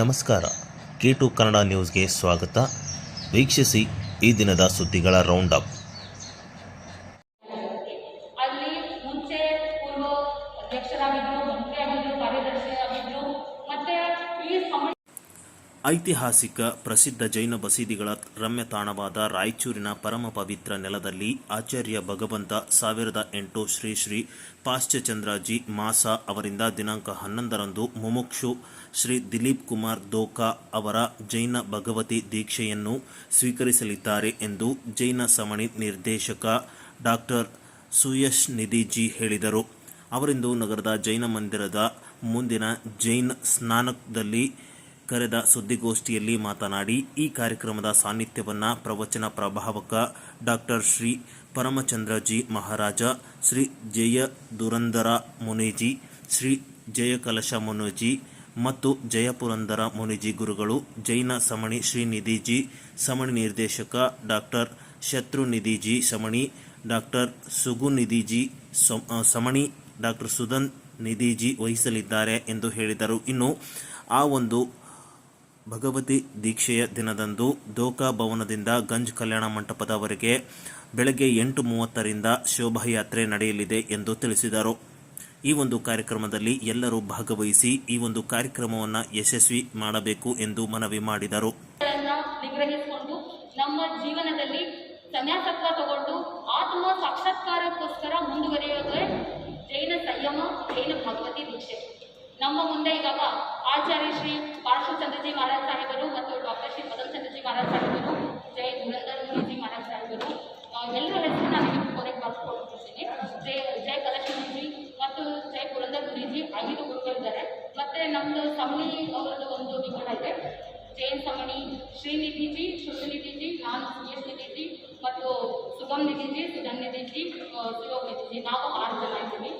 ನಮಸ್ಕಾರ. K2 ಕನ್ನಡ ನ್ಯೂಸ್ಗೆ ಸ್ವಾಗತ. ವೀಕ್ಷಿಸಿ ಈ ದಿನದ ಸುದ್ದಿಗಳ ರೌಂಡ್ ಅಪ್. ಅಲ್ಲಿ ಮುಂಚೆ ಪೂರ್ವ ಅಧ್ಯಕ್ಷರಾಗಿದ್ದರು, ಮಂತ್ರಿಯಾಗಿದ್ದರು, ಕಾರ್ಯದರ್ಶಿಯಾಗಿದ್ದರು. ಮತ್ತೆ ಈ ಐತಿಹಾಸಿಕ ಪ್ರಸಿದ್ಧ ಜೈನ ಬಸದಿಗಳ ರಮ್ಯ ತಾಣವಾದ ರಾಯಚೂರಿನ ಪರಮ ಪವಿತ್ರ ನೆಲದಲ್ಲಿ ಆಚಾರ್ಯ ಭಗವಂತ 1008 ಶ್ರೀ ಶ್ರೀ ಪಾಶ್ಚಚಂದ್ರಜಿ ಮಾಸ ಅವರಿಂದ ದಿನಾಂಕ 11ರಂದು ಮುಮುಕ್ಷು ಶ್ರೀ ದಿಲೀಪ್ ಕುಮಾರ್ ದೋಖಾ ಅವರ ಜೈನ ಭಗವತಿ ದೀಕ್ಷೆಯನ್ನು ಸ್ವೀಕರಿಸಲಿದ್ದಾರೆ ಎಂದು ಜೈನ ಸಮಣಿ ನಿರ್ದೇಶಕ ಡಾಕ್ಟರ್ ಸುಯಶ್ ನಿಧಿಜಿ ಹೇಳಿದರು. ಅವರಿಂದು ನಗರದ ಜೈನ ಮಂದಿರದ ಮುಂದಿನ ಜೈನ್ ಸ್ನಾನಕದಲ್ಲಿ ಕರೆದ ಸುದ್ದಿಗೋಷ್ಠಿಯಲ್ಲಿ ಮಾತನಾಡಿ, ಈ ಕಾರ್ಯಕ್ರಮದ ಸಾನ್ನಿಧ್ಯವನ್ನು ಪ್ರವಚನ ಪ್ರಭಾವಕ ಡಾಕ್ಟರ್ ಶ್ರೀ ಪರಮಚಂದ್ರಜಿ ಮಹಾರಾಜ, ಶ್ರೀ ಜಯ ದುರಂದರ ಮುನಿಜಿ, ಶ್ರೀ ಜಯಕಲಶ ಮುನಿಜಿ ಮತ್ತು ಜಯಪುರಂದರ ಮುನಿಜಿ ಗುರುಗಳು, ಜೈನ ಸಮಣಿ ಶ್ರೀ ನಿಧಿಜಿ, ಸಮಣಿ ನಿರ್ದೇಶಕ ಡಾಕ್ಟರ್ ಶತ್ರು ನಿಧಿಜಿ ಸಮಣಿ, ಡಾಕ್ಟರ್ ಸುಗು ನಿಧಿಜಿ ಸಮಣಿ, ಡಾಕ್ಟರ್ ಸುಧನ್ ನಿಧಿಜಿ ವಹಿಸಲಿದ್ದಾರೆ ಎಂದು ಹೇಳಿದರು. ಇನ್ನು ಆ ಒಂದು ಭಗವತಿ ದೀಕ್ಷೆಯ ದಿನದಂದು ದೋಖಾ ಭವನದಿಂದ ಗಂಜ್ ಕಲ್ಯಾಣ ಮಂಟಪದವರೆಗೆ ಬೆಳಗ್ಗೆ 8:30ರಿಂದ ಶೋಭಾಯಾತ್ರೆ ನಡೆಯಲಿದೆ ಎಂದು ತಿಳಿಸಿದರು. ಈ ಒಂದು ಕಾರ್ಯಕ್ರಮದಲ್ಲಿ ಎಲ್ಲರೂ ಭಾಗವಹಿಸಿ ಈ ಒಂದು ಕಾರ್ಯಕ್ರಮವನ್ನು ಯಶಸ್ವಿ ಮಾಡಬೇಕು ಎಂದು ಮನವಿ ಮಾಡಿದರು. ನಿಗ್ರಹಿಸಿಕೊಂಡು ನಮ್ಮ ಜೀವನದಲ್ಲಿ ಸನ್ಯಾಸತ್ವ ತಗೊಂಡು ಆತ್ಮ ಸಾಕ್ಷಾತ್ಕಾರಕ್ಕೋಸ್ಕರ ಮುಂದುವರಿಯೋದೇ ಜೈನ ಸಂಯಮ, ಜೈನ ಭಗವತಿ ದೀಕ್ಷೆ. ನಮ್ಮ ಮುಂದೆ ಇವಾಗ ಆಚಾರ್ಯ ಶ್ರೀ ಪಾರ್ಶ್ವಚಂದ್ರಜಿ ಮಹಾರಾಜ್ ಸಾಹೇಬರು ಮತ್ತು ಡಾಕ್ಟರ್ ಶ್ರೀ ಪದಮಚಂದ್ರಜಿ ಮಹಾರಾಜ್ ಸಾಹೇಬರು, ಜಯ ದುರಂದರ ಮುನಿಜಿ ಮಹಾರಾಜ್ ಸಾಹೇಬರು, ಎಲ್ಲರ ಹೆಸರು ನಾನು ನಿಮಗೆ ಕೊನೆಗೆ ಬರ್ಕೊಳ್ತಿದ್ದೀನಿ. ಜಯ ಕಲಶ ಮುನಿಜಿ ಮತ್ತು ಜಯ ಪುರಂದರ ಮುನಿಜಿ 5 ಗುರುಗಳಿದ್ದಾರೆ. ಮತ್ತು ನಮ್ಮದು ಸಮಣಿ ಅವರದ್ದು ಒಂದು ನಿಗಡ ಇದೆ, ಜೈನ್ ಸಮಣಿ ಶ್ರೀ ನಿಧಿಜಿ, ಶುದ್ಧ ನಿಧಿಜಿ, ನಾನು ಸುಯಶ್ ನಿಧಿಜಿ ಮತ್ತು ಸುಗಮ್ ನಿಧಿಜಿ, ಸುಧನ್ ನಿಧಿಜಿ, ಶಿವೋಗ್ ನಿಧಿಜಿ, ನಾವು 6 ಜನ ಇದ್ದೀವಿ.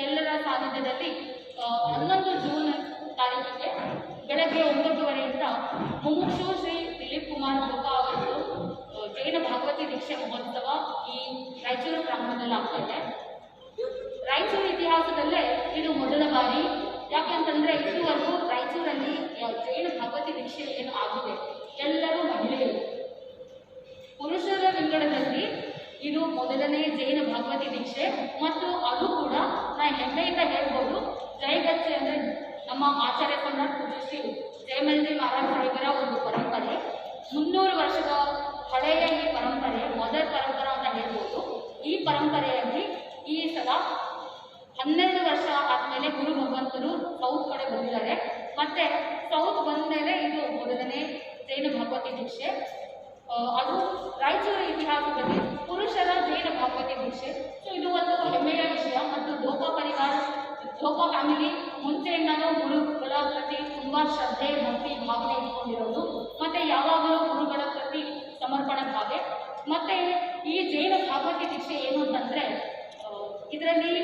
ಎಲ್ಲರ ಸಾನ್ನಿಧ್ಯದಲ್ಲಿ 11 ಜೂನ್ ತಾರೀಕಿಗೆ ಬೆಳಗ್ಗೆ 9:30ರಿಂದ ಮುಮುಕ್ಷು ಶ್ರೀ ದಿಲೀಪ್ ಕುಮಾರ್ ದೋಖಾ ಅವರದ್ದು ಜೈನ ಭಾಗವತಿ ದೀಕ್ಷೆ ಮಹೋತ್ಸವ ಈ ರಾಯಚೂರು ಪ್ರಾಂಗಣದಲ್ಲಿ ಆಗ್ತಾ ಇದೆ. ರಾಯಚೂರು ಇತಿಹಾಸದಲ್ಲೇ ಇದು ಮೊದಲ ಬಾರಿ. ಯಾಕೆಂತಂದರೆ ಇದುವರೆಗೂ ರಾಯಚೂರಲ್ಲಿ ಜೈನ ಭಾಗವತಿ ದೀಕ್ಷೆ ಏನು ಆಗಿದೆ ಎಲ್ಲರೂ ಮಹಿಳೆಯರು. ಪುರುಷರ ವಿಂಗಡದಲ್ಲಿ ಇದು ಮೊದಲನೇ ಜೈನ ಭಾಗವತಿ ದೀಕ್ಷೆ ಮತ್ತು ಅದು ಕೂಡ ನಾನು ಹೆಮ್ಮೆಯಿಂದ ಹೇಳ್ಬೋದು. ಜಯಗಚ್ಚೆ ಅಂದರೆ ನಮ್ಮ ಆಚಾರ್ಯ ಸಮ್ರಾಟ್ ಪೂಜ್ಯ ಶ್ರೀ ಜಯಮಲ್ಜಿ ಮಹಾರಾಜ್ ಸಾಹೇಬರ ಒಂದು ಪರಂಪರೆ, 300 ವರ್ಷದ ಹಳೆಯ ಈ ಪರಂಪರೆ ಮೊದಲ ಪರಂಪರೆ ಅಂತ ಹೇಳ್ಬೋದು. ಈ ಪರಂಪರೆಯಲ್ಲಿ ಈ ಸಲ 12 ವರ್ಷ ಆದಮೇಲೆ ಗುರು ಭಗವಂತರು ಸೌತ್ ಕಡೆ ಬಂದಿದ್ದಾರೆ. ಮತ್ತು ಸೌತ್ ಬಂದ ಮೇಲೆ ಇದು ಮೊದಲನೇ ಜೈನ ಭಗವತಿ ದೀಕ್ಷೆ. ಅದು ರಾಯಚೂರು ಇತಿಹಾಸದಲ್ಲಿ ಪುರುಷರ ಜೈನ ಭಾಗವತಿ ದೀಕ್ಷೆ. ಸೊ ಇದು ಒಂದು ಹೆಮ್ಮೆಯ ವಿಷಯ. ಮತ್ತು ದೋಖಾ ಪರಿವಾರ, ದೋಖಾ ಫ್ಯಾಮಿಲಿ ಮುಂಚೆಯಿಂದಲೂ ಗುರುಗಳ ಪ್ರತಿ ತುಂಬ ಶ್ರದ್ಧೆ, ಭಕ್ತಿ, ಭಾವನೆ ಇಟ್ಕೊಂಡಿರೋದು ಮತ್ತು ಯಾವಾಗಲೂ ಗುರುಗಳ ಪ್ರತಿ ಸಮರ್ಪಣೆ ಭಾವೆ. ಮತ್ತು ಈ ಜೈನ ಭಾಗವತಿ ದೀಕ್ಷೆ ಏನು ಅಂತಂದರೆ, ಇದರಲ್ಲಿ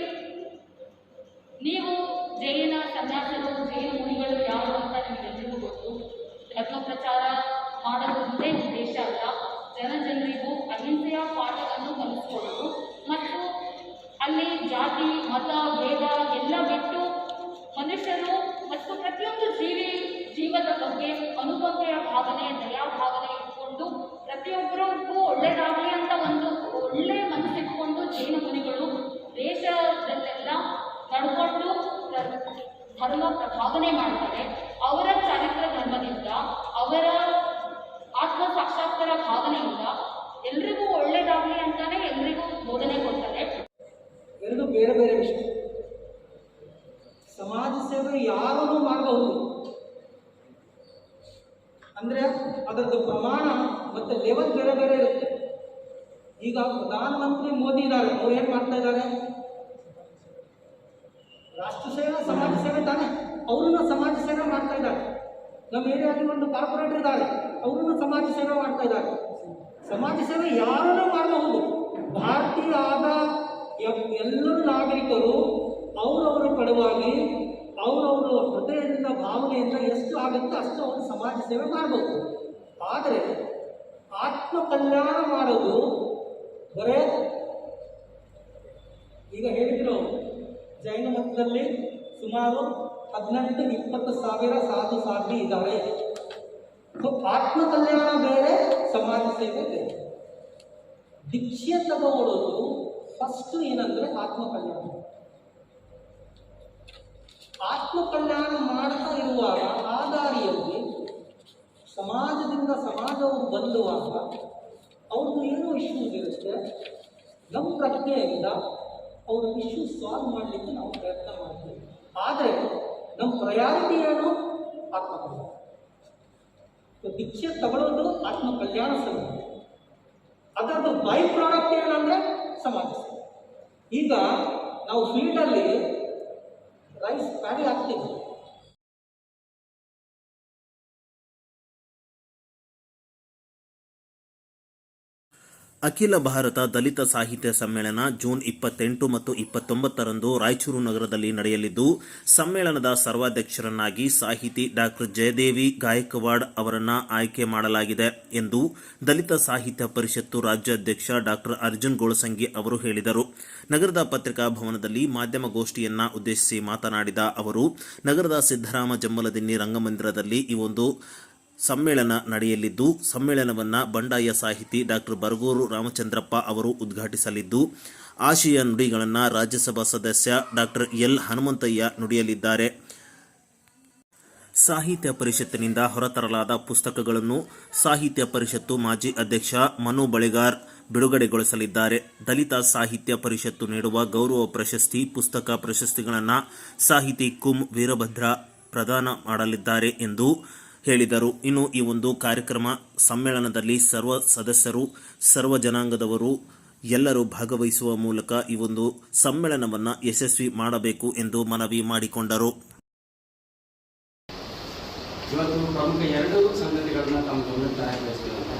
ನೀವು ಜೈನ ಸನ್ಯಾಸರು, ಜೈನ ಮುನಿಗಳು ಯಾರು ಅಂತ ನಿಮಗೆಲ್ಲರಿಗೂ ಗೊತ್ತು. ಧರ್ಮ ಪ್ರಚಾರ ಮಾಡೋದು ಒಂದೇ ಉದ್ದೇಶ ಅಲ್ಲ, ಜನರಿಗೂ ಅಹಿಂಸೆಯ ಪಾಠವನ್ನು ಕಲಿಸ್ಕೊಡೋದು ಮತ್ತು ಅಲ್ಲಿ ಜಾತಿ, ಮತ, ಭೇದ ಎಲ್ಲ ಬಿಟ್ಟು ಮನುಷ್ಯರು ಮತ್ತು ಪ್ರತಿಯೊಂದು ಜೀವದ ಬಗ್ಗೆ ಅನುಕಂಪೆಯ ಭಾವನೆ, ದಯಾ ಭಾವನೆ ಇಟ್ಕೊಂಡು ಪ್ರತಿಯೊಬ್ಬರಿಗೂ ಒಳ್ಳೆಯದಾಗಲಿ ಅಂತ ಒಂದು ಒಳ್ಳೆಯ ಮನಸ್ಸಿಟ್ಕೊಂಡು ಜೈನ ಮುನಿಗಳು ದೇಶದಲ್ಲೆಲ್ಲ ನಡ್ಕೊಂಡು ಧರ್ಮ ಪ್ರಭಾವನೆ ಮಾಡ್ತಾರೆ. ಅವರ ಚಾರಿತ್ರ ಧರ್ಮದಿಂದ, ಅವರ ಆತ್ಮ ಸಾಕ್ಷಾತ್ಕಾರ ಭಾವನೆಯಿಂದ ಎಲ್ರಿಗೂ ಒಳ್ಳೇದಾಗಲಿ ಅಂತಾನೆ ಎಲ್ರಿಗೂ ಬೋಧನೆ ಕೊಡ್ತಾರೆ. ಎರಡು ಬೇರೆ ಬೇರೆ ವಿಷಯ. ಸಮಾಜ ಸೇವೆ ಯಾರೂ ಮಾಡಬಹುದು, ಅಂದರೆ ಅದರದ್ದು ಪ್ರಮಾಣ ಮತ್ತು ಲೆವೆಲ್ ಬೇರೆ ಬೇರೆ ಇರುತ್ತೆ. ಈಗ ಪ್ರಧಾನಮಂತ್ರಿ ಮೋದಿ ಇದ್ದಾರೆ, ಅವ್ರು ಏನು ಮಾಡ್ತಾ ಇದ್ದಾರೆ? ರಾಷ್ಟ್ರ ಸೇವೆ, ಸಮಾಜ ಸೇವೆ ತಾನೆ, ಅವ್ರನ್ನ ಸಮಾಜ ಸೇವೆ ಮಾಡ್ತಾ ಇದ್ದಾರೆ. ನಮ್ಮ ಏರಿಯಾದಲ್ಲಿ ಒಂದು ಕಾರ್ಪೊರೇಟರ್ ಇದ್ದಾರೆ, ಅವ್ರನ್ನ ಸಮಾಜ ಸೇವೆ ಮಾಡ್ತಾ ಇದ್ದಾರೆ. ಸಮಾಜ ಸೇವೆ ಯಾರನ್ನೂ ಮಾಡಬಹುದು. ಭಾರತೀಯ ಆದ ಎಲ್ಲರೂ ನಾಗರಿಕರು ಅವರವರ ಪರವಾಗಿ ಅವರವರ ಹೃದಯದಿಂದ, ಭಾವನೆಯಿಂದ ಎಷ್ಟು ಆಗುತ್ತೋ ಅಷ್ಟು ಅವರು ಸಮಾಜ ಸೇವೆ ಮಾಡಬಹುದು. ಆದರೆ ಆತ್ಮ ಕಲ್ಯಾಣ ಮಾಡೋದು ಬರೇ ಈಗ ಹೇಳಿದ್ರು, ಜೈನ ಮತದಲ್ಲಿ ಸುಮಾರು 18-20 ಸಾವಿರ ಸಾಧು ಸಾಧ್ವಿ ಇದ್ದಾವೆ. ಆತ್ಮ ಕಲ್ಯಾಣ ಬೇರೆ, ಸಮಾಜ ಸೇವೆ ಬೇರೆ. ದೀಕ್ಷೆ ತಗೊಳ್ಳೋದು ಫಸ್ಟ್ ಏನಂದ್ರೆ ಆತ್ಮ ಕಲ್ಯಾಣ. ಆತ್ಮ ಕಲ್ಯಾಣ ಮಾಡ್ತಾ ಇರುವಾಗ ಆ ದಾರಿಯಲ್ಲಿ ಸಮಾಜದಿಂದ ಸಮಾಜವು ಬಂದುವಾಗ ಅವ್ರದ್ದು ಏನೋ ಇಶ್ಯೂಸ್ ಇರುತ್ತೆ. ನಮ್ಮ ಪ್ರಜ್ಞೆಯಿಂದ ಅವ್ರ ಇಶ್ಯೂ ಸಾಲ್ವ್ ಮಾಡಲಿಕ್ಕೆ ನಾವು ಪ್ರಯತ್ನ ಮಾಡ್ತೀವಿ. ಆದರೆ ನಮ್ಮ ಪ್ರಯಾರಿಟಿ ಏನು? ಆತ್ಮ ಕಲ್ಯಾಣ. ದೀಕ್ಷೆ ತಗೊಳ್ಳೋದು ಆತ್ಮ ಕಲ್ಯಾಣ ಸೇವೆ. ಅದರದ್ದು ಬೈ ಪ್ರಾಡಕ್ಟ್ ಏನಂದ್ರೆ ಸಮಾಜ ಸೇವೆ. ಈಗ ನಾವು ಫೀಲ್ಡಲ್ಲಿ ರೈಸ್ ಪ್ಯಾಡಿ ಹಾಕ್ತೀವಿ. ಅಖಿಲ ಭಾರತ ದಲಿತ ಸಾಹಿತ್ಯ ಸಮ್ಮೇಳನ ಜೂನ್ 28 ಮತ್ತು 29ರಂದು ರಾಯಚೂರು ನಗರದಲ್ಲಿ ನಡೆಯಲಿದ್ದು, ಸಮ್ಮೇಳನದ ಸರ್ವಾಧ್ಯಕ್ಷರನ್ನಾಗಿ ಸಾಹಿತಿ ಡಾಕ್ಟರ್ ಜಯದೇವಿ ಗಾಯಕ್ವಾಡ್ ಅವರನ್ನು ಆಯ್ಕೆ ಮಾಡಲಾಗಿದೆ ಎಂದು ದಲಿತ ಸಾಹಿತ್ಯ ಪರಿಷತ್ತು ರಾಜ್ಯಾಧ್ಯಕ್ಷ ಡಾಕ್ಟರ್ ಅರ್ಜುನ್ ಗೋಳಸಂಗಿ ಅವರು ಹೇಳಿದರು. ನಗರದ ಪತ್ರಿಕಾ ಭವನದಲ್ಲಿ ಮಾಧ್ಯಮಗೋಷ್ಠಿಯನ್ನ ಉದ್ದೇಶಿಸಿ ಮಾತನಾಡಿದ ಅವರು, ನಗರದ ಸಿದ್ದರಾಮ ಜಮ್ಮಲದಿನ್ನಿ ರಂಗಮಂದಿರದಲ್ಲಿ ಈ ಒಂದು ಸಮ್ಮೇಳನ ನಡೆಯಲಿದ್ದು, ಸಮ್ಮೇಳನವನ್ನು ಬಂಡಾಯ ಸಾಹಿತಿ ಡಾಕ್ಟರ್ ಬರಗೂರು ರಾಮಚಂದ್ರಪ್ಪ ಅವರು ಉದ್ಘಾಟಿಸಲಿದ್ದು, ಆಶಯ ನುಡಿಗಳನ್ನು ರಾಜ್ಯಸಭಾ ಸದಸ್ಯ ಡಾಕ್ಟರ್ ಎಲ್ ಹನುಮಂತಯ್ಯ ನುಡಿಯಲಿದ್ದಾರೆ. ಸಾಹಿತ್ಯ ಪರಿಷತ್ತಿನಿಂದ ಹೊರತರಲಾದ ಪುಸ್ತಕಗಳನ್ನು ಸಾಹಿತ್ಯ ಪರಿಷತ್ತು ಮಾಜಿ ಅಧ್ಯಕ್ಷ ಮನು ಬಳಿಗಾರ್ ಬಿಡುಗಡೆಗೊಳಿಸಲಿದ್ದಾರೆ. ದಲಿತ ಸಾಹಿತ್ಯ ಪರಿಷತ್ತು ನೀಡುವ ಗೌರವ ಪ್ರಶಸ್ತಿ, ಪುಸ್ತಕ ಪ್ರಶಸ್ತಿಗಳನ್ನು ಸಾಹಿತಿ ಕುಂ ವೀರಭದ್ರ ಪ್ರದಾನ ಮಾಡಲಿದ್ದಾರೆ ಎಂದು ಹೇಳಿದರು. ಇನ್ನು ಈ ಒಂದು ಕಾರ್ಯಕ್ರಮ ಸಮ್ಮೇಳನದಲ್ಲಿ ಸರ್ವ ಸದಸ್ಯರು, ಸರ್ವ ಜನಾಂಗದವರು ಎಲ್ಲರೂ ಭಾಗವಹಿಸುವ ಮೂಲಕ ಈ ಒಂದು ಸಮ್ಮೇಳನವನ್ನು ಯಶಸ್ವಿ ಮಾಡಬೇಕು ಎಂದು ಮನವಿ ಮಾಡಿಕೊಂಡರು. ಇವತ್ತು ಪ್ರಮುಖ ಎರಡು ಸಂಗತಿಗಳನ್ನ ತಮ್ಮ ಗಮನಕ್ಕೆ ತರಕ್ಕೆ ಬಯಸ್ತೀವಂತೆ.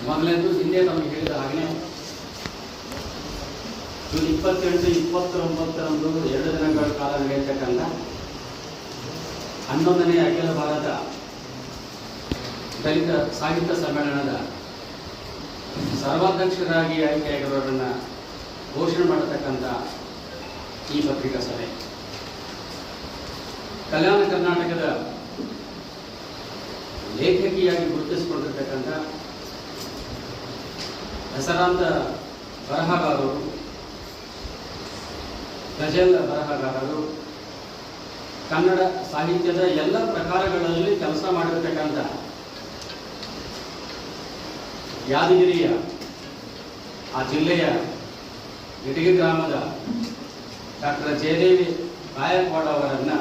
ಮೊದಲನೇದು, ಹಿಂದೆ ತಮಗೆ ಹೇಳಿದ ಹಾಗೆ ಜೂನ್ 28, 29ರಂದು 2 ದಿನಗಳ ಕಾಲ ನಡೆಯತಕ್ಕಂಥ 11ನೇ ಅಖಿಲ ಭಾರತ ದಲಿತ ಸಾಹಿತ್ಯ ಸಮ್ಮೇಳನದ ಸರ್ವಾಧ್ಯಕ್ಷರಾಗಿ ಆಯ್ಕೆಯಾಗಿರೋರನ್ನು ಘೋಷಣೆ ಮಾಡತಕ್ಕಂಥ ಈ ಪತ್ರಿಕಾ ಸಭೆ ಕಲ್ಯಾಣ ಕರ್ನಾಟಕದ ಲೇಖಕಿಯಾಗಿ ಗುರುತಿಸಿಕೊಂಡಿರ್ತಕ್ಕಂಥ ಹೆಸರಾಂತ ಬರಹಗಾರರು, ಗಜಲ್ ಬರಹಗಾರರು, ಕನ್ನಡ ಸಾಹಿತ್ಯದ ಎಲ್ಲ ಪ್ರಕಾರಗಳಲ್ಲಿ ಕೆಲಸ ಮಾಡಿರ್ತಕ್ಕಂಥ ಯಾದಗಿರಿಯ ಆ ಜಿಲ್ಲೆಯ ಇಟಗಿ ಗ್ರಾಮದ ಡಾಕ್ಟರ್ ಜಯದೇವಿ ಗಾಯಕ್ವಾಡ್ ಅವರನ್ನು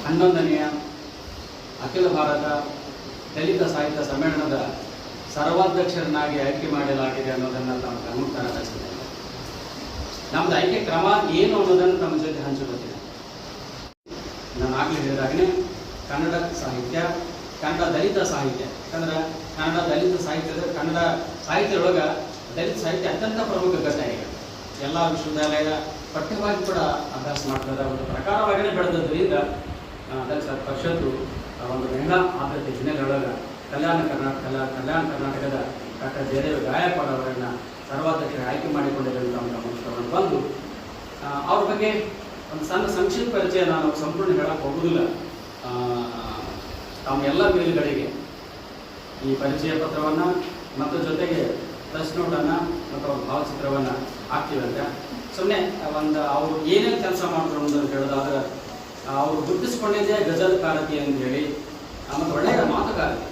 11ನೆಯ ಅಖಿಲ ಭಾರತ ದಲಿತ ಸಾಹಿತ್ಯ ಸಮ್ಮೇಳನದ ಸರ್ವಾಧ್ಯಕ್ಷರನ್ನಾಗಿ ಆಯ್ಕೆ ಮಾಡಲಾಗಿದೆ ಅನ್ನೋದನ್ನು ನಾವು ಗಮನಕ್ಕೆ ತರಬೇಕಿದೆ. ನಮ್ದು ಆಯ್ಕೆ ಕ್ರಮ ಏನು ಅನ್ನೋದನ್ನು ತಮ್ಮ ಜೊತೆ ಹಂಚಿಕೊಳ್ತೀನಿ. ನಾನು ಆಗಲೇ ಹೇಳಿದಾಗಲೇ ಕನ್ನಡ ಸಾಹಿತ್ಯ, ಕನ್ನಡ ದಲಿತ ಸಾಹಿತ್ಯ, ಯಾಕಂದ್ರೆ ಕನ್ನಡ ದಲಿತ ಸಾಹಿತ್ಯದೊಳಗೆ ದಲಿತ ಸಾಹಿತ್ಯ ಅತ್ಯಂತ ಪ್ರಮುಖ ಘಟನೆ. ಈಗ ಎಲ್ಲ ವಿಶ್ವವಿದ್ಯಾಲಯದ ಪಠ್ಯವಾಗಿ ಕೂಡ ಅಭ್ಯಾಸ ಮಾಡ್ತಾರೆ. ಒಂದು ಪ್ರಕಾರವಾಗಿಯೇ ಬೆಳೆದದ್ರಿಂದ ದಲಿತ ಪರಿಷತ್ತು ಒಂದು ಮಹಿಳಾ ಆದ್ಯತೆ ಹಿನ್ನೆಲೆಯೊಳಗೆ ಕಲ್ಯಾಣ ಕರ್ನಾಟಕದ ಡಾಕ್ಟರ್ ಜಯದೇವಿ ಗಾಯಕ್ವಾಡ್ ಅವರನ್ನು ಸರ್ವಾಧ್ಯಕ್ಷರ ಆಯ್ಕೆ ಮಾಡಿಕೊಂಡಿದೆ ಅಂತ ಗಮನಿಸ್ಕೊಂಡು ಬಂದು ಅವ್ರ ಬಗ್ಗೆ ಒಂದು ಸಣ್ಣ ಸಂಕ್ಷಿಪ್ತ ಪರಿಚಯ ನಾನು ಸಂಪೂರ್ಣ ಹೇಳಕ್ಕೆ ಹೋಗುವುದಿಲ್ಲ. ತಮ್ಮ ಎಲ್ಲ ಮೇಲ್ಗಳಿಗೆ ಈ ಪರಿಚಯ ಪತ್ರವನ್ನು ಮತ್ತು ಜೊತೆಗೆ ಪ್ರೆಸ್ ನೋಟನ್ನು ಮತ್ತು ಅವ್ರ ಭಾವಚಿತ್ರವನ್ನು ಹಾಕ್ತೀವಂತೆ. ಸುಮ್ಮನೆ ಒಂದು ಅವರು ಏನೇನು ಕೆಲಸ ಮಾಡಿದ್ರು ಅನ್ನೋದನ್ನು ಹೇಳೋದಾದ್ರೆ, ಅವರು ಗುರುತಿಸ್ಕೊಂಡಿದ್ದೆ ಗಜಲ್ ಕಾರತಿ ಅಂತ ಹೇಳಿ, ಮತ್ತು ಒಳ್ಳೆಯ ಮಾತುಗಾರತಿ.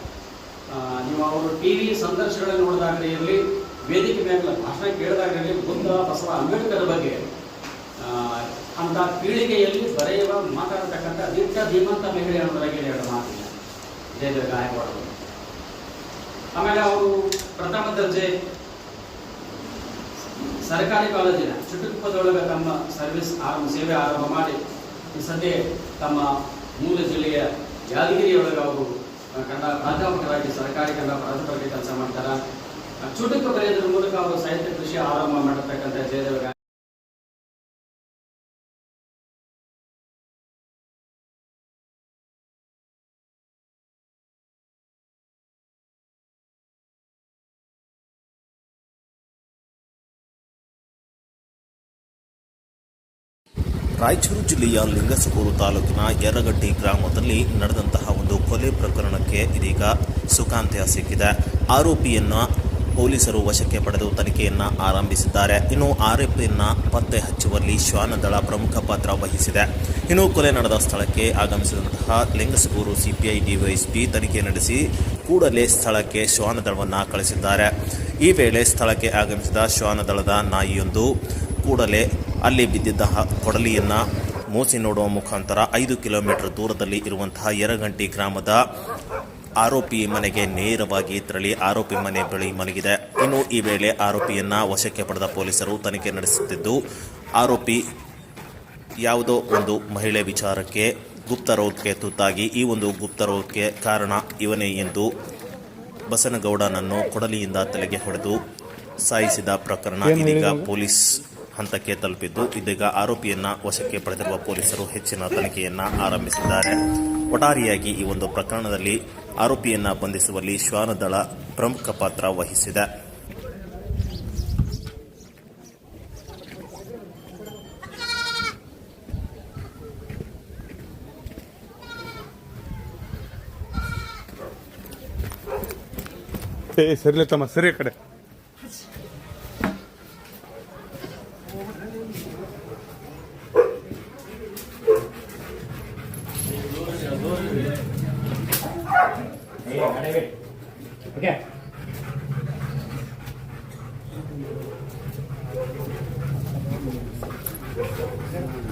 ನೀವು ಅವರು TV ಸಂದರ್ಶನಗಳಲ್ಲಿ ನೋಡಿದಾಗಲೇ ಇರಲಿ, ವೇದಿಕೆ ಮೇಲೆ ಭಾಷಣ ಕೇಳಿದಾಗಲೇ ಬುದ್ಧ, ಬಸವ, ಅಂಬೇಡ್ಕರ್ ಬಗ್ಗೆ ಅಂತ ಪೀಳಿಗೆಯಲ್ಲಿ ಬರೆಯುವ ಮಾತಾಡತಕ್ಕಂಥ ದಿಟ್ಟ ಧೀಮಂತ ಮಹಿಳೆ ಅನ್ನೋದಾಗಿ 2 ಮಾತಿಲ್ಲ ಜಯದೇವ ಗಾಯಕ್ವಾಡ್. ಆಮೇಲೆ ಅವರು ಪ್ರಥಮ ದರ್ಜೆ ಸರ್ಕಾರಿ ಕಾಲೇಜಿನ ಚುಟುಕುಪ್ಪದೊಳಗೆ ತಮ್ಮ ಸೇವೆ ಆರಂಭ ಮಾಡಿ ಈ ಸದ್ಯ ತಮ್ಮ ಮೂಲ ಜಿಲ್ಲೆಯ ಯಾದಗಿರಿಯೊಳಗೆ ಅವರು ಕನ್ನಡ ಪ್ರಾಧ್ಯಾಪಕರಾಗಿ ಸರ್ಕಾರಿ ಕನ್ನಡ ಪ್ರಾಧ್ಯಾಪಕರಾಗಿ ಕೆಲಸ ಮಾಡ್ತಾರೆ. ಚುಟುಕು ಬರೆಯೋದ್ರ ಮೂಲಕ ಅವರು ಸಾಹಿತ್ಯ ಕೃಷಿ ಆರಂಭ ಮಾಡಿರ್ತಕ್ಕಂಥ ಜಯದೇವ ರಾಯಚೂರು ಜಿಲ್ಲೆಯ ಲಿಂಗಸಗೂರು ತಾಲೂಕಿನ ಯರಗಟ್ಟಿ ಗ್ರಾಮದಲ್ಲಿ ನಡೆದಂತಹ ಒಂದು ಕೊಲೆ ಪ್ರಕರಣಕ್ಕೆ ಇದೀಗ ಸುಖಾಂತ್ಯ ಸಿಕ್ಕಿದೆ. ಆರೋಪಿಯನ್ನು ಪೊಲೀಸರು ವಶಕ್ಕೆ ಪಡೆದು ತನಿಖೆಯನ್ನು ಆರಂಭಿಸಿದ್ದಾರೆ. ಇನ್ನು ಆರೋಪಿಯನ್ನು ಪತ್ತೆ ಹಚ್ಚುವಲ್ಲಿ ಶ್ವಾನದಳ ಪ್ರಮುಖ ಪಾತ್ರ ವಹಿಸಿದೆ. ಇನ್ನು ಕೊಲೆ ನಡೆದ ಸ್ಥಳಕ್ಕೆ ಆಗಮಿಸಿದಂತಹ ಲಿಂಗಸಗೂರು ಸಿಪಿಐ ಡಿವೈಎಸ್ಪಿ ತನಿಖೆ ನಡೆಸಿ ಕೂಡಲೇ ಸ್ಥಳಕ್ಕೆ ಶ್ವಾನದಳವನ್ನು ಕಳಿಸಿದ್ದಾರೆ. ಈ ವೇಳೆ ಸ್ಥಳಕ್ಕೆ ಆಗಮಿಸಿದ ಶ್ವಾನದಳದ ನಾಯಿಯೊಂದು ಕೂಡಲೇ ಅಲ್ಲಿ ಬಿದ್ದಿದ್ದ ಕೊಡಲಿಯನ್ನು ಮೂಸಿ ನೋಡುವ ಮುಖಾಂತರ 5 ಕಿಲೋಮೀಟರ್ ದೂರದಲ್ಲಿ ಇರುವಂತಹ ಯರಗಂಟಿ ಗ್ರಾಮದ ಆರೋಪಿ ಮನೆಗೆ ನೇರವಾಗಿ ತೆರಳಿ ಆರೋಪಿ ಮನೆ ಬಳಿ ಮಲಗಿದೆ. ಇನ್ನು ಈ ವೇಳೆ ಆರೋಪಿಯನ್ನು ವಶಕ್ಕೆ ಪಡೆದ ಪೊಲೀಸರು ತನಿಖೆ ನಡೆಸುತ್ತಿದ್ದು, ಆರೋಪಿ ಯಾವುದೋ ಒಂದು ಮಹಿಳೆ ವಿಚಾರಕ್ಕೆ ಗುಪ್ತರೋಗಕ್ಕೆ ತುತ್ತಾಗಿ ಈ ಒಂದು ಗುಪ್ತರೋಗಕ್ಕೆ ಕಾರಣ ಇವನೇ ಎಂದು ಬಸನಗೌಡನನ್ನು ಕೊಡಲಿಯಿಂದ ತಲೆಗೆ ಹೊಡೆದು ಸಾಯಿಸಿದ ಪ್ರಕರಣ ಇದೀಗ ಪೊಲೀಸ್ ಹಂತಕ್ಕೆ ತಲುಪಿದ್ದು, ಇದೀಗ ಆರೋಪಿಯನ್ನು ವಶಕ್ಕೆ ಪಡೆದಿರುವ ಪೊಲೀಸರು ಹೆಚ್ಚಿನ ತನಿಖೆಯನ್ನು ಆರಂಭಿಸಿದ್ದಾರೆ. ಒಟ್ಟಾರೆಯಾಗಿ ಈ ಒಂದು ಪ್ರಕರಣದಲ್ಲಿ ಆರೋಪಿಯನ್ನು ಬಂಧಿಸುವಲ್ಲಿ ಶ್ವಾನದಳ ಪ್ರಮುಖ ಪಾತ್ರ ವಹಿಸಿದೆ. ಸರಿಲೆ ತಮ್ಮ ಸರಿ ಕಡೆ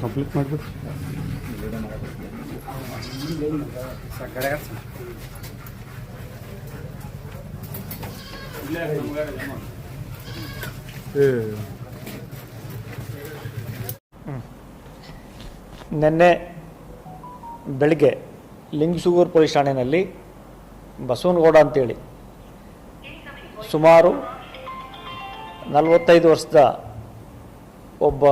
ಕಂಪ್ಲೀಟ್ ಮಾಡ್ಬೇಕು. ನಿನ್ನೆ ಬೆಳಗ್ಗೆ ಲಿಂಗಸಗೂರು ಪೊಲೀಸ್ ಠಾಣೆಯಲ್ಲಿ ಬಸವನಗೌಡ ಅಂತೇಳಿ ಸುಮಾರು 45 ವರ್ಷದ ಒಬ್ಬ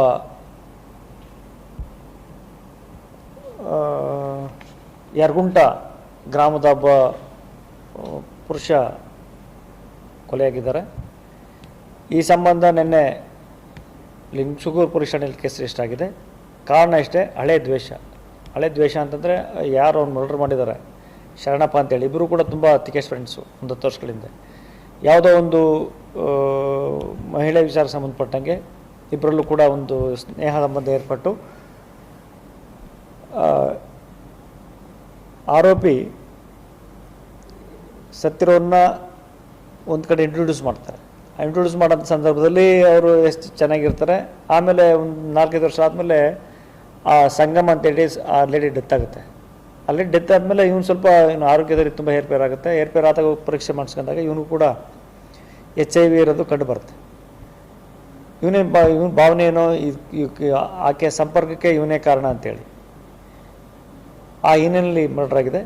ಯರಗುಂಟ ಗ್ರಾಮದ ಒಬ್ಬ ಪುರುಷ ಕೊಲೆಯಾಗಿದ್ದಾರೆ. ಈ ಸಂಬಂಧ ನಿನ್ನೆ ಲಿಂಗಸಗೂರು ಪೊಲೀಸ್ ಠಾಣೆಯಲ್ಲಿ ಕೇಸ್ ರಿಜಿಸ್ಟರ್ ಆಗಿದೆ. ಕಾರಣ ಇಷ್ಟೇ, ಹಳೆ ದ್ವೇಷ ಅಂತಂದರೆ ಯಾರು ಅವ್ನು ಮರ್ಡರ್ ಮಾಡಿದ್ದಾರೆ ಶರಣಪ್ಪ ಅಂತೇಳಿ, ಇಬ್ಬರು ಕೂಡ ತುಂಬ ತಿಕೇಶ್ ಫ್ರೆಂಡ್ಸು 10 ವರ್ಷಗಳಿಂದ. ಯಾವುದೋ ಒಂದು ಮಹಿಳೆ ವಿಚಾರ ಸಂಬಂಧಪಟ್ಟಂಗೆ ಇಬ್ಬರಲ್ಲೂ ಕೂಡ ಒಂದು ಸ್ನೇಹ ಸಂಬಂಧ ಏರ್ಪಟ್ಟು ಆರೋಪಿ ಸತ್ತಿರೋನ್ನ ಒಂದು ಕಡೆ ಇಂಟ್ರೊಡ್ಯೂಸ್ ಮಾಡ್ತಾರೆ. ಇಂಟ್ರೊಡ್ಯೂಸ್ ಮಾಡೋಂಥ ಸಂದರ್ಭದಲ್ಲಿ ಅವರು ಎಷ್ಟು ಚೆನ್ನಾಗಿರ್ತಾರೆ. ಆಮೇಲೆ ಒಂದು 4-5 ವರ್ಷ ಆದಮೇಲೆ ಆ ಸಂಗಮ ಅಂತೇಳಿ ಆ ಲೇಡಿ ಡೆತ್ ಆಗುತ್ತೆ. ಅಲ್ಲಿ ಡೆತ್ ಆದಮೇಲೆ ಇವನು ಸ್ವಲ್ಪ ಆರೋಗ್ಯದಲ್ಲಿ ತುಂಬ ಏರ್ಪೇರ್ ಆಗುತ್ತೆ. ಏರ್ಪೇರ್ ಆದಾಗ ಪರೀಕ್ಷೆ ಮಾಡಿಸ್ಕೊಂಡಾಗ ಇವನು ಕೂಡ HIV ಇರೋದು ಕಂಡು ಬರುತ್ತೆ. ಇವನ ಭಾವನೆ ಏನೋ ಆಕೆ ಸಂಪರ್ಕಕ್ಕೆ ಇವನೇ ಕಾರಣ ಅಂತೇಳಿ ಆ ಹಿನ್ನೆಲೆಯಲ್ಲಿ ಮರ್ಡರ್ ಆಗಿದೆ.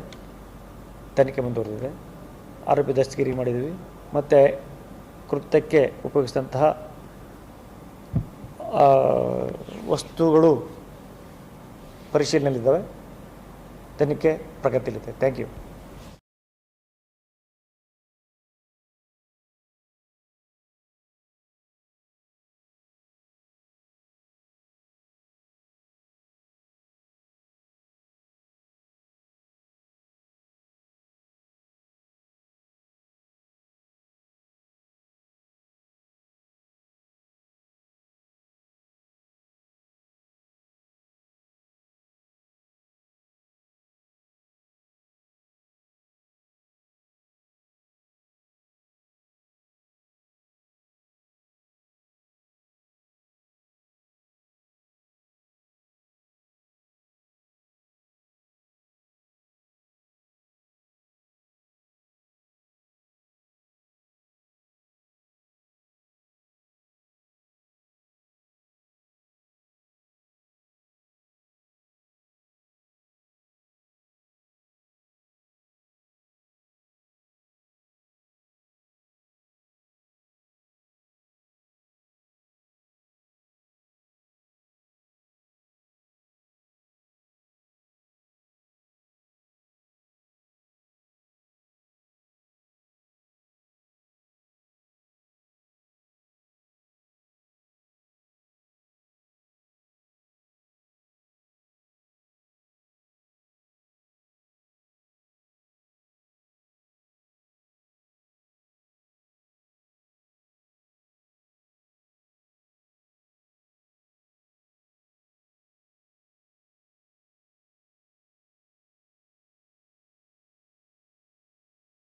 ತನಿಖೆ ಮುಂದುವರೆದಿದೆ. ಆರೋಪಿ ದಸ್ತಗಿರಿ ಮಾಡಿದ್ದೀವಿ. ಮತ್ತು ಕೃತ್ಯಕ್ಕೆ ಉಪಯೋಗಿಸಿದಂತಹ ವಸ್ತುಗಳು ಪರಿಶೀಲನೆಯಲ್ಲಿದ್ದಾವೆ. ತನಿಖೆ ಪ್ರಗತಿಯಲ್ಲಿದೆ. Thank you.